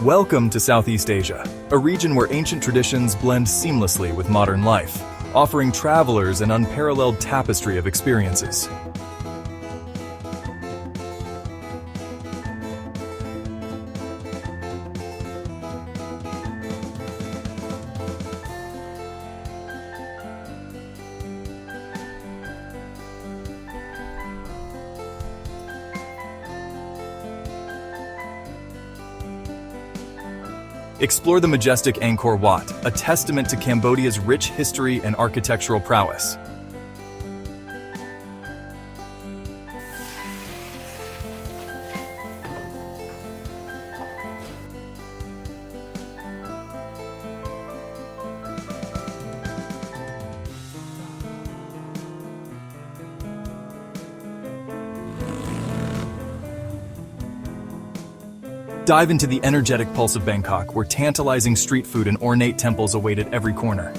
Welcome to Southeast Asia, a region where ancient traditions blend seamlessly with modern life, offering travelers an unparalleled tapestry of experiences. Explore the majestic Angkor Wat, a testament to Cambodia's rich history and architectural prowess. Dive into the energetic pulse of Bangkok, where tantalizing street food and ornate temples await at every corner.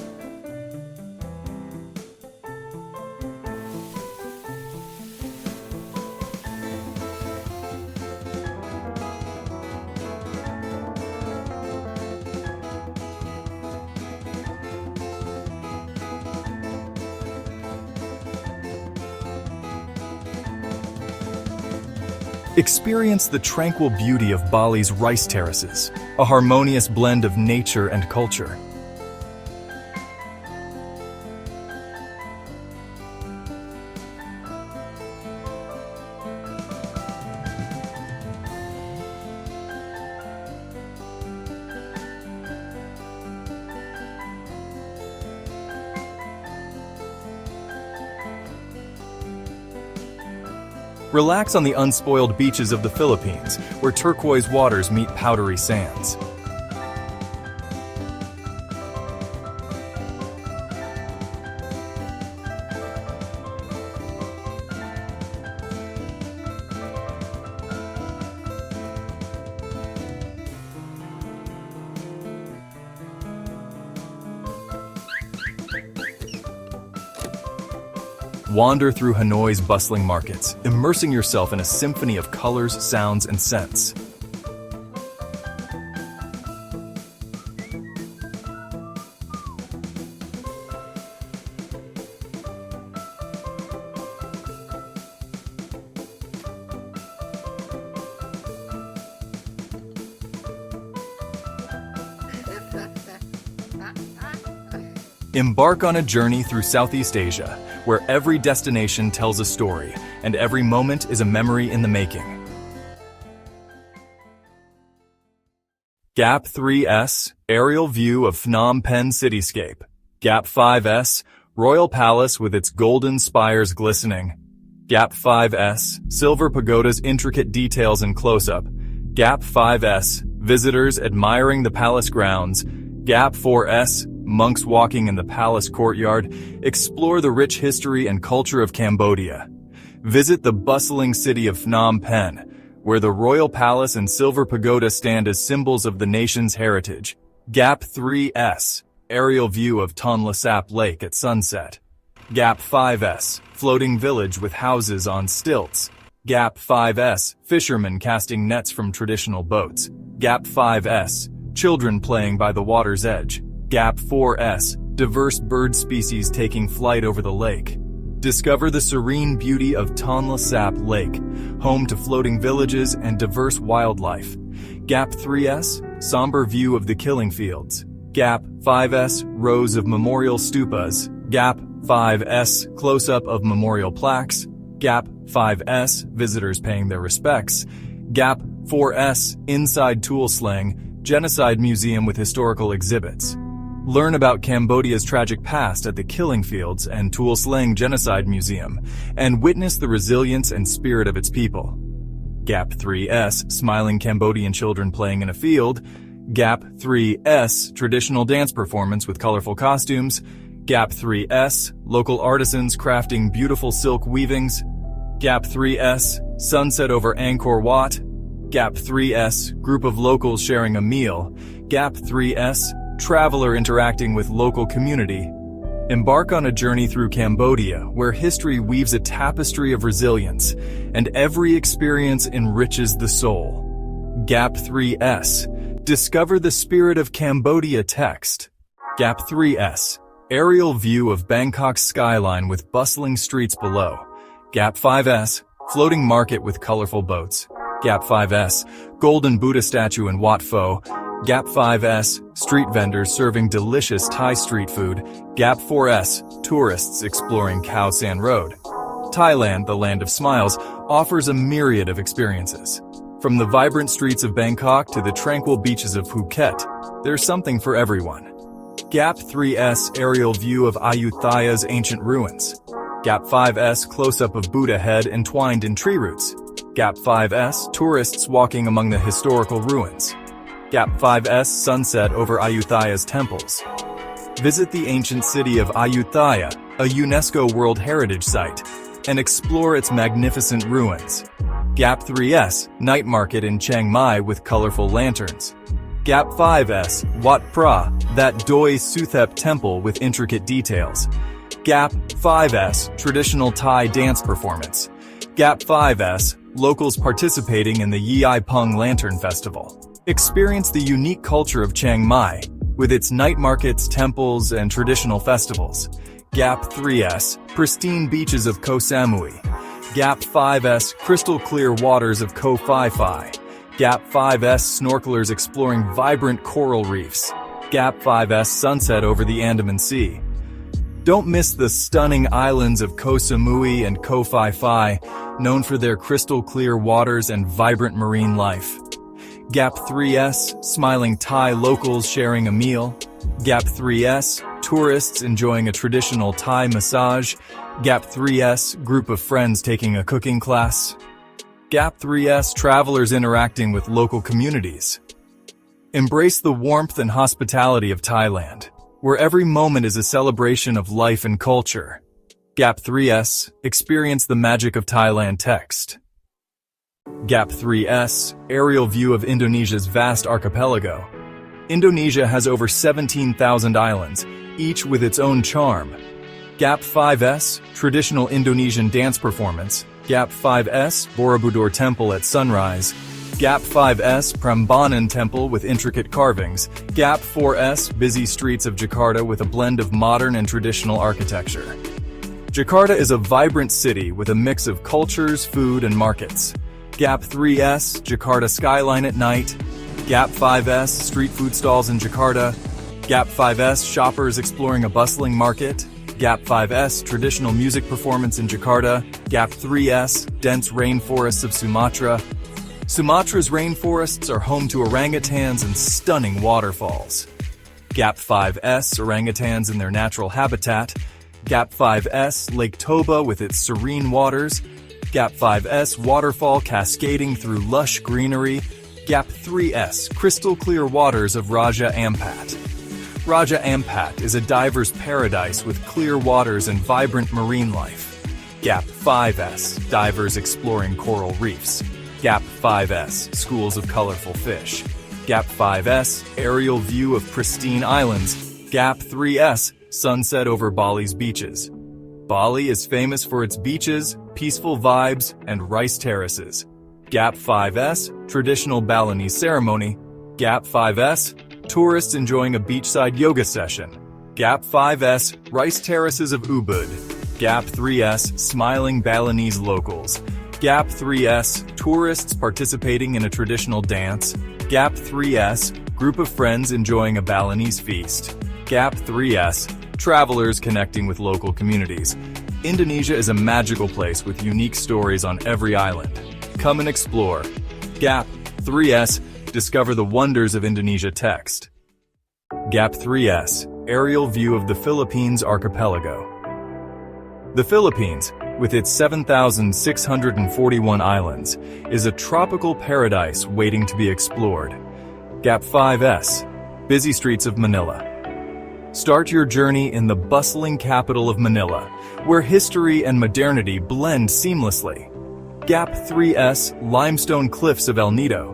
Experience the tranquil beauty of Bali's rice terraces, a harmonious blend of nature and culture. Relax on the unspoiled beaches of the Philippines, where turquoise waters meet powdery sands. Wander through Hanoi's bustling markets, immersing yourself in a symphony of colors, sounds, and scents. Embark on a journey through Southeast Asia, where every destination tells a story, and every moment is a memory in the making. Gap 3S, aerial view of Phnom Penh cityscape. Gap 5S, Royal Palace with its golden spires glistening. Gap 5S, Silver Pagoda's intricate details in close-up. Gap 5S, visitors admiring the palace grounds. Gap 4S, monks walking in the palace courtyard. Explore the rich history and culture of Cambodia. Visit the bustling city of Phnom Penh, where the Royal Palace and Silver Pagoda stand as symbols of the nation's heritage. Gap 3S, aerial view of Tonle Sap Lake at sunset. Gap 5S, floating village with houses on stilts. Gap 5S, fishermen casting nets from traditional boats. Gap 5S, children playing by the water's edge. Gap 4S, diverse bird species taking flight over the lake. Discover the serene beauty of Tonle Sap Lake, home to floating villages and diverse wildlife. Gap 3S, somber view of the killing fields. Gap 5S, rows of memorial stupas. Gap 5S, close-up of memorial plaques. Gap 5S, visitors paying their respects. Gap 4S, inside Tool Sling, genocide museum with historical exhibits. Learn about Cambodia's tragic past at the Killing Fields and Tuol Sleng Genocide Museum, and witness the resilience and spirit of its people. Gap 3S, smiling Cambodian children playing in a field. Gap 3S, traditional dance performance with colorful costumes. Gap 3S, local artisans crafting beautiful silk weavings. Gap 3S, sunset over Angkor Wat. Gap 3S, group of locals sharing a meal. Gap 3S, traveler interacting with local community. Embark on a journey through Cambodia, where history weaves a tapestry of resilience, and every experience enriches the soul. Gap 3S, discover the spirit of Cambodia text. Gap 3S, aerial view of Bangkok's skyline with bustling streets below. Gap 5S, floating market with colorful boats. Gap 5S, golden Buddha statue in Wat Pho. Gap 5S, street vendors serving delicious Thai street food. Gap 4S, tourists exploring Khao San Road. Thailand, the land of smiles, offers a myriad of experiences. From the vibrant streets of Bangkok to the tranquil beaches of Phuket, there's something for everyone. Gap 3S, aerial view of Ayutthaya's ancient ruins. Gap 5S, close-up of Buddha head entwined in tree roots. Gap 5S, tourists walking among the historical ruins. Gap 5S, sunset over Ayutthaya's temples. Visit the ancient city of Ayutthaya, a UNESCO World Heritage Site, and explore its magnificent ruins. Gap 3S, night market in Chiang Mai with colorful lanterns. Gap 5S, Wat Phra, that Doi Suthep temple with intricate details. Gap 5S, traditional Thai dance performance. Gap 5S, locals participating in the Yi Pung Lantern Festival. Experience the unique culture of Chiang Mai, with its night markets, temples, and traditional festivals. Gap 3S, pristine beaches of Koh Samui. Gap 5S, crystal clear waters of Koh Phi Phi. Gap 5S, snorkelers exploring vibrant coral reefs. Gap 5S, sunset over the Andaman Sea. Don't miss the stunning islands of Koh Samui and Koh Phi Phi, known for their crystal clear waters and vibrant marine life. Gap 3S, smiling Thai locals sharing a meal. Gap 3S, tourists enjoying a traditional Thai massage. Gap 3S, group of friends taking a cooking class. Gap 3S, travelers interacting with local communities. Embrace the warmth and hospitality of Thailand, where every moment is a celebration of life and culture. Gap 3S, experience the magic of Thailand text. Gap 3S, aerial view of Indonesia's vast archipelago. Indonesia has over 17,000 islands, each with its own charm. Gap 5S, traditional Indonesian dance performance. Gap 5S, Borobudur Temple at sunrise. Gap 5S, Prambanan Temple with intricate carvings. Gap 4S, busy streets of Jakarta with a blend of modern and traditional architecture. Jakarta is a vibrant city with a mix of cultures, food, and markets. Gap 3S, Jakarta skyline at night. Gap 5S, street food stalls in Jakarta. Gap 5S, shoppers exploring a bustling market. Gap 5S, traditional music performance in Jakarta. Gap 3S, dense rainforests of Sumatra. Sumatra's rainforests are home to orangutans and stunning waterfalls. Gap 5S, orangutans in their natural habitat. Gap 5S, Lake Toba with its serene waters. Gap 5S, waterfall cascading through lush greenery. Gap 3S, crystal clear waters of Raja Ampat. Raja Ampat is a diver's paradise with clear waters and vibrant marine life. Gap 5S, divers exploring coral reefs. Gap 5S, schools of colorful fish. Gap 5S, aerial view of pristine islands. Gap 3S, sunset over Bali's beaches. Bali is famous for its beaches, peaceful vibes, and rice terraces. Gap 5S, traditional Balinese ceremony. Gap 5S, tourists enjoying a beachside yoga session. Gap 5S, rice terraces of Ubud. Gap 3S, smiling Balinese locals. Gap 3S, tourists participating in a traditional dance. Gap 3S, group of friends enjoying a Balinese feast. Gap 3S, travelers connecting with local communities. Indonesia is a magical place with unique stories on every island. Come and explore. Gap 3S, discover the wonders of Indonesia text. Gap 3S, aerial view of the Philippines archipelago. The Philippines, with its 7,641 islands, is a tropical paradise waiting to be explored. Gap 5S, busy streets of Manila. Start your journey in the bustling capital of Manila, where history and modernity blend seamlessly. Gap 3S Limestone Cliffs of El Nido.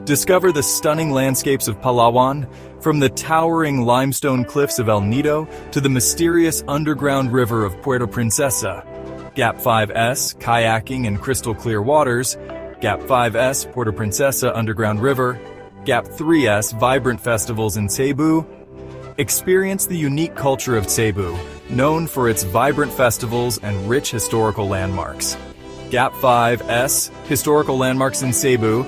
Discover the stunning landscapes of Palawan, from the towering limestone cliffs of El Nido to the mysterious underground river of Puerto Princesa. Gap 5S Kayaking in crystal clear waters. Gap 5S Puerto Princesa Underground River. Gap 3S Vibrant festivals in Cebu. Experience the unique culture of Cebu, known for its vibrant festivals and rich historical landmarks. Gap 5S Historical landmarks in Cebu.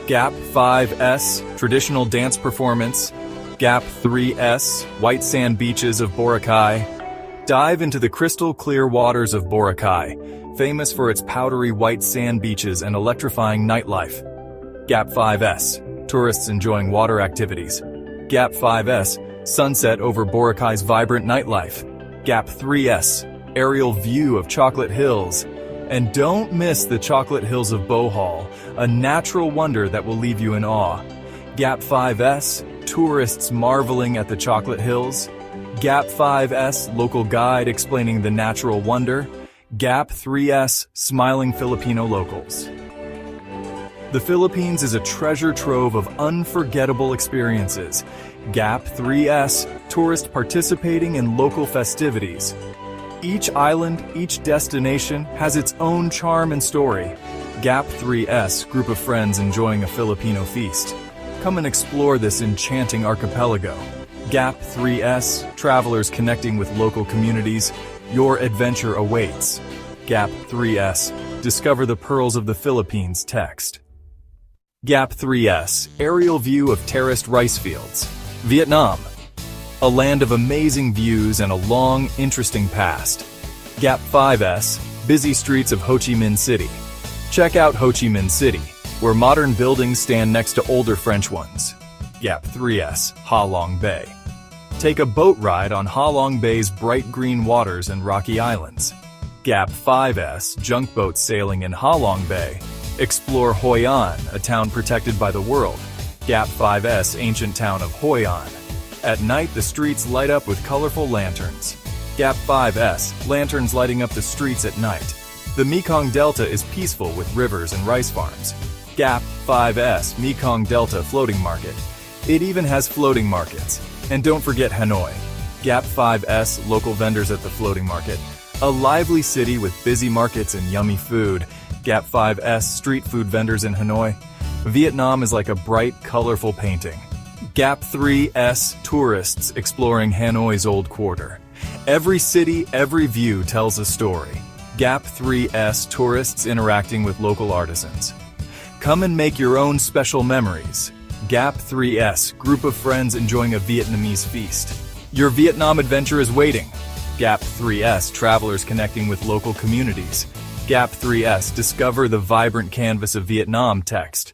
Gap 5S Traditional dance performance. Gap 3S White sand beaches of Boracay. Dive into the crystal clear waters of Boracay, famous for its powdery white sand beaches and electrifying nightlife. Gap 5S Tourists enjoying water activities. Gap 5S Sunset over Boracay's vibrant nightlife. Gap 3S Aerial view of Chocolate Hills. And don't miss the Chocolate Hills of Bohol, a natural wonder that will leave you in awe. Gap 5S Tourists marveling at the Chocolate Hills. Gap 5S Local guide explaining the natural wonder. Gap 3S Smiling Filipino locals. The Philippines is a treasure trove of unforgettable experiences. Gap 3S Tourist participating in local festivities. Each island, each destination has its own charm and story. Gap 3S Group of friends enjoying a Filipino feast. Come and explore this enchanting archipelago. Gap 3S Travelers connecting with local communities. Your adventure awaits. Gap 3S Discover the pearls of the Philippines text. Gap 3S Aerial view of terraced rice fields. Vietnam. A land of amazing views and a long, interesting past. Gap 5S Busy streets of Ho Chi Minh City. Check out Ho Chi Minh City, where modern buildings stand next to older French ones. Gap 3S Ha Long Bay. Take a boat ride on Ha Long Bay's bright green waters and rocky islands. Gap 5S Junk boat sailing in Ha Long Bay. Explore Hoi An, a town protected by the world. Gap 5S Ancient town of Hoi An. At night, the streets light up with colorful lanterns. Gap 5S Lanterns lighting up the streets at night. The Mekong Delta is peaceful with rivers and rice farms. Gap 5S Mekong Delta Floating Market. It even has floating markets. And don't forget Hanoi. Gap 5S Local vendors at the floating market. A lively city with busy markets and yummy food. Gap 5S Street food vendors in Hanoi. Vietnam is like a bright, colorful painting. Gap 3S Tourists exploring Hanoi's old quarter. Every city, every view tells a story. Gap 3S Tourists interacting with local artisans. Come and make your own special memories. Gap 3S Group of friends enjoying a Vietnamese feast. Your Vietnam adventure is waiting. Gap 3S Travelers connecting with local communities. Gap 3S Discover the vibrant canvas of Vietnam text.